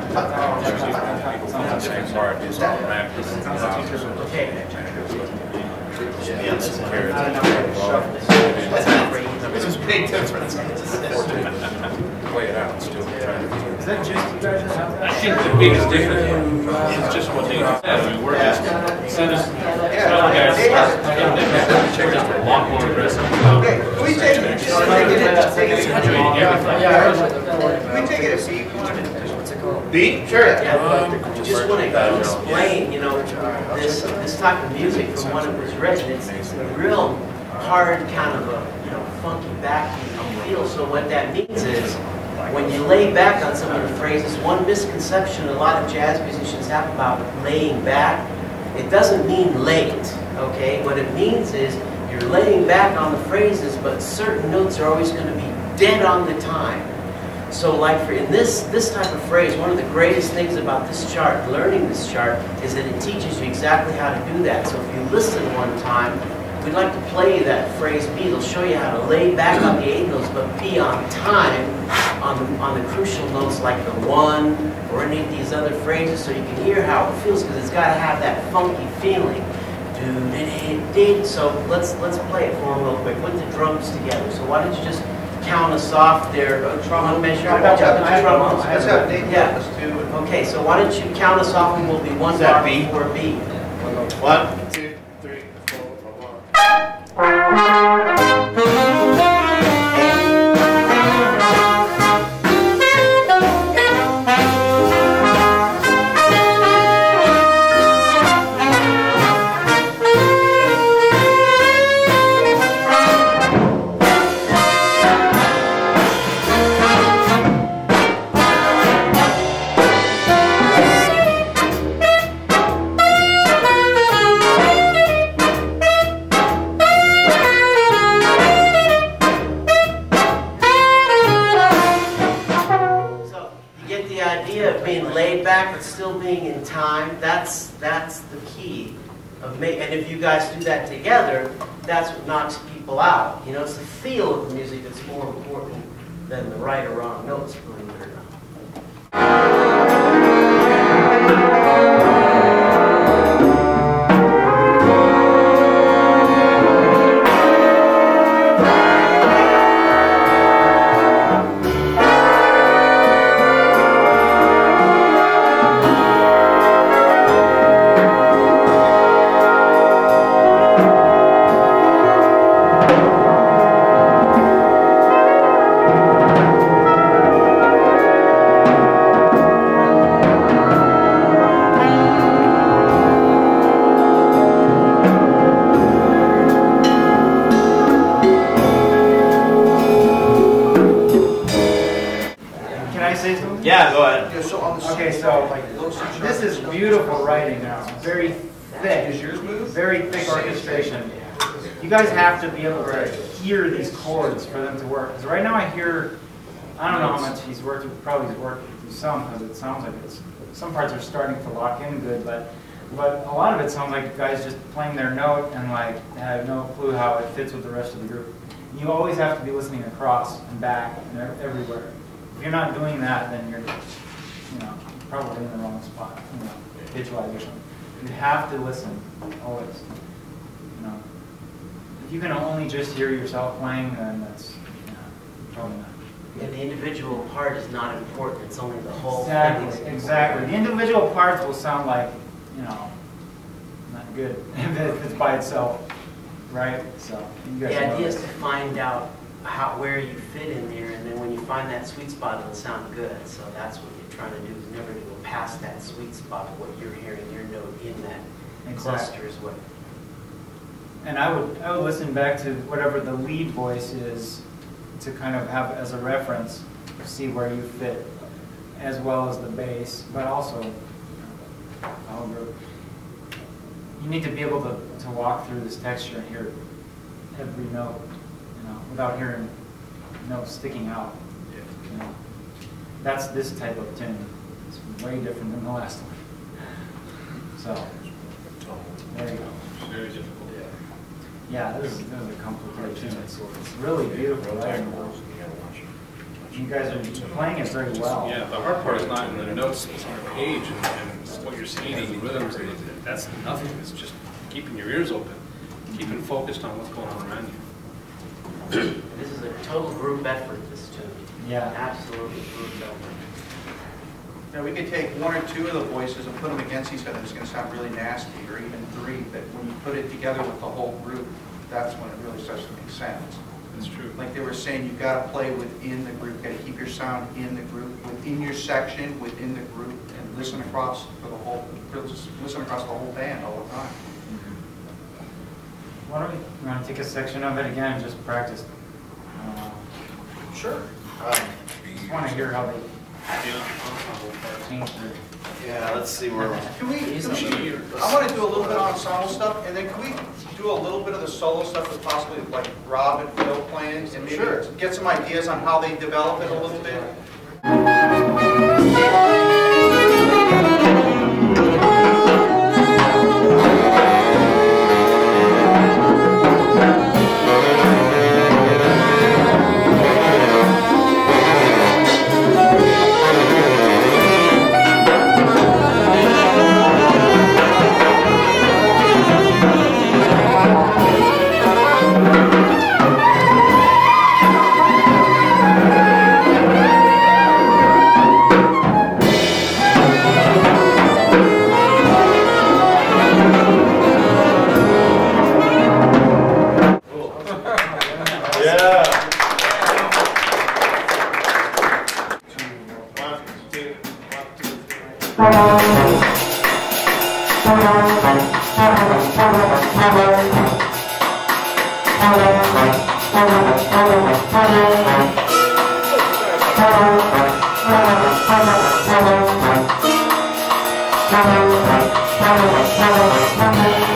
the same part, it's automatically. Okay. It's a big difference. Play it out, still trying to. Is that just you guys have that? I think the biggest difference is just what they said. I mean, we're just, so this, other guys, check out a lot more aggressive. Okay, can we take it? Can we take it a C? B? Sure. Yeah, just want to explain, you know, this type of music from when it was written, it's a real hard kind of a, you know, funky backing feel. So what that means is, when you lay back on some of the phrases, one misconception a lot of jazz musicians have about laying back, it doesn't mean late, okay? What it means is you're laying back on the phrases, but certain notes are always going to be dead on the time. So like for in this type of phrase, one of the greatest things about this chart, learning this chart, is that it teaches you exactly how to do that. So if you listen one time, we'd like to play that phrase B. It'll show you how to lay back on the 8 notes, but be on time on the crucial notes like the 1 or any of these other phrases, so you can hear how it feels, because it's got to have that funky feeling. So let's play it for them real quick. Put the drums together. So why don't you just count us off there? Drum measure. Yeah. Okay. So why don't you count us off, and we'll be one bar before B. 1, 2, 3, 4, 1. Being in time, that's the key of and if you guys do that together, that's what knocks people out. You know, it's the feel of the music that's more important than the right or wrong notes, believe it or not. Yeah, go ahead. Okay, so this is beautiful writing now. Very thick. Very thick orchestration. You guys have to be able to hear these chords for them to work. Because right now I hear, I don't know how much he's worked with, probably he's worked with some, because it sounds like some parts are starting to lock in good, but a lot of it sounds like guys just playing their note and like have no clue how it fits with the rest of the group. You always have to be listening across and back and everywhere. If you're not doing that, then you're, you know, probably in the wrong spot, you know, pitch-wise or something. You have to listen, always. You know, if you can only just hear yourself playing, then that's, you know, probably not. And the individual part is not important. It's only the whole thing. Exactly. The individual parts will sound like, you know, not good if it's by itself, right? So you guys the idea is to find out where you fit in there, and then when you find that sweet spot, it'll sound good. So that's what you're trying to do, is never to go past that sweet spot of what you're hearing, your note in that cluster is what. And I would listen back to whatever the lead voice is to kind of have as a reference, see where you fit, as well as the bass, but also the whole group. You need to be able to walk through this texture and hear every note, you know, without hearing notes sticking out. You know. That's this type of tune. It's way different than the last one. So there you go. Very difficult. Yeah, this is a complicated tune. It's really beautiful. You guys are playing it very well. Yeah, the hard part is not in the notes, it's on the page and what you're seeing in the rhythms. That's nothing. It's just keeping your ears open, keeping focused on what's going on around you. This is a total group effort, this tune. Yeah. Absolutely group effort. Now, we could take one or two of the voices and put them against each other. It's going to sound really nasty, or even three. But when you put it together with the whole group, that's when it really starts to make sense. That's true. Like they were saying, you've got to play within the group. You've got to keep your sound in the group, within your section, within the group, and listen across for the whole. Just listen across the whole band all the time. Why don't we want to take a section of it again and just practice? Sure. Just want to hear how they change their. Yeah, let's see where. Can we I want to do a little bit of ensemble stuff, and then can we do a little bit of the solo stuff with possibly like Rob and Phil playing, and maybe get some ideas on how they develop it a little bit? Thank you.